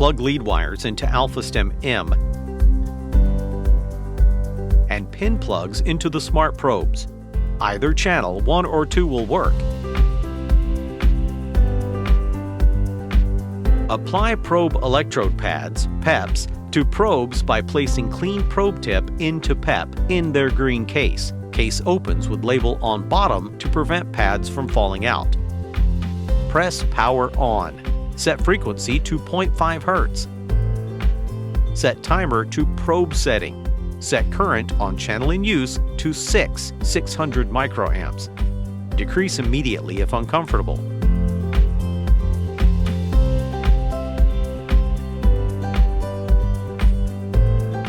Plug lead wires into Alpha-Stim M and pin plugs into the smart probes. Either channel, 1 or 2, will work. Apply probe electrode pads, PEPs, to probes by placing clean probe tip into PEP in their green case. Case opens with label on bottom to prevent pads from falling out. Press power on. Set frequency to 0.5 Hz. Set timer to probe setting. Set current on channel in use to 600 microamps. Decrease immediately if uncomfortable.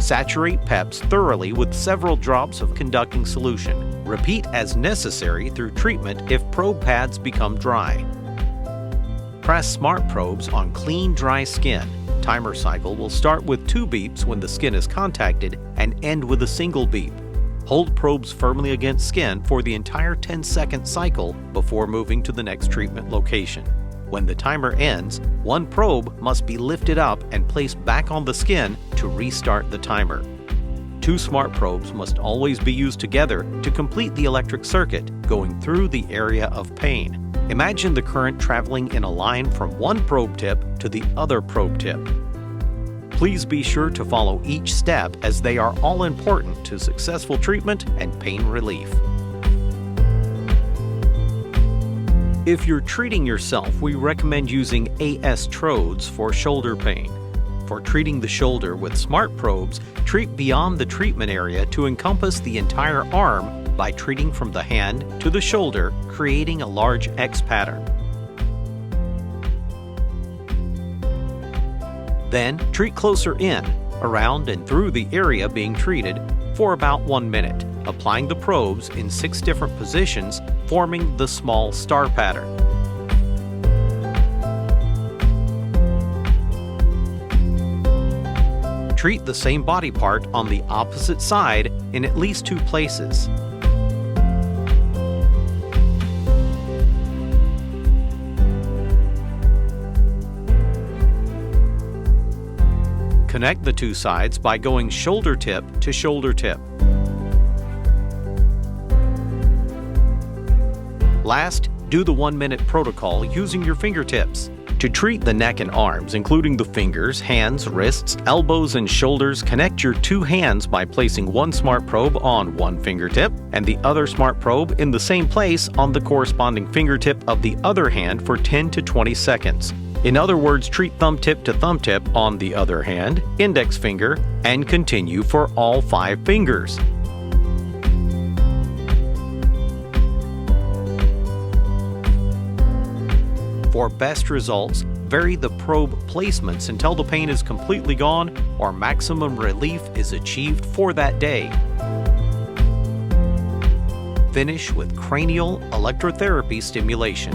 Saturate PEPs thoroughly with several drops of conducting solution. Repeat as necessary through treatment if probe pads become dry. Press smart probes on clean, dry skin. Timer cycle will start with 2 beeps when the skin is contacted and end with a single beep. Hold probes firmly against skin for the entire 10-second cycle before moving to the next treatment location. When the timer ends, 1 probe must be lifted up and placed back on the skin to restart the timer. 2 smart probes must always be used together to complete the electric circuit going through the area of pain. Imagine the current traveling in a line from one probe tip to the other probe tip. Please be sure to follow each step as they are all important to successful treatment and pain relief. If you're treating yourself, we recommend using AS-trodes for shoulder pain. For treating the shoulder with smart probes, treat beyond the treatment area to encompass the entire arm by treating from the hand to the shoulder, creating a large X pattern. Then, treat closer in, around and through the area being treated for about 1 minute, applying the probes in 6 different positions, forming the small star pattern. Treat the same body part on the opposite side in at least 2 places. Connect the 2 sides by going shoulder tip to shoulder tip. Last, do the 1-minute protocol using your fingertips. To treat the neck and arms, including the fingers, hands, wrists, elbows, and shoulders, connect your 2 hands by placing 1 smart probe on 1 fingertip and the other smart probe in the same place on the corresponding fingertip of the other hand for 10 to 20 seconds. In other words, treat thumb tip to thumb tip on the other hand, index finger, and continue for all 5 fingers. For best results, vary the probe placements until the pain is completely gone or maximum relief is achieved for that day. Finish with cranial electrotherapy stimulation.